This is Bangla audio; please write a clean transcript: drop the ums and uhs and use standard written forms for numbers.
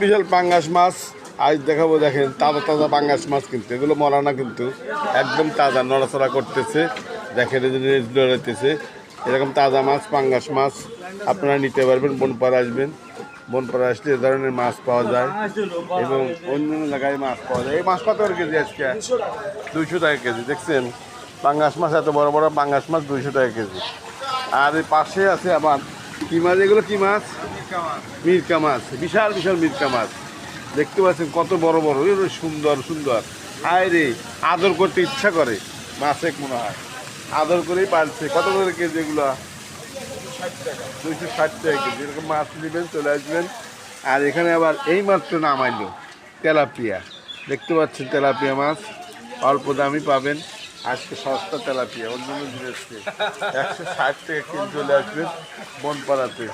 বিশাল পাঙ্গাস মাছ আজ দেখাবো। দেখেন তাজা তাজা পাঙ্গাস মাছ, কিন্তু এগুলো মরা না, কিন্তু একদম তাজা, নড়াচড়া করতেছে। দেখেন লড়াইতেছে। এরকম তাজা মাছ, পাঙ্গাস মাছ আপনারা নিতে পারবেন। বনপাড়া আসবেন, বনপাড়া আসলে এ ধরনের মাছ পাওয়া যায় এবং অন্যান্য জায়গায় মাছ পাওয়া যায়। এই মাছ কত করে কেজি আজকে? 200 টাকা কেজি। দেখছেন পাঙ্গাস মাছ, এত বড় বড় পাঙ্গাস মাছ 200 টাকা কেজি। আর এই পাশে আছে আবার কি মাছ, এগুলো কি মাছ? মিরকা মাছ, বিশাল বিশাল মিরকা মাছ। দেখতে পাচ্ছেন কত বড় বড়, সুন্দর সুন্দর। হায় রে, আদর করতে ইচ্ছা করে মাছে, মনে হয় আদর করেই পারছে। কত করে কেজি এগুলো? 260 টাকা কেজি। এরকম মাছ নেবেন, চলে আসবেন। আর এখানে আবার এই মাত্র নামাইলো তেলাপিয়া। দেখতে পাচ্ছেন তেলাপিয়া মাছ অল্প দামই পাবেন আজকে, সস্তা তেলাপিয়া। অন্যান্য জিনিস 160 টাকা কেজি। চলে আসবেন বনপাড়াতে।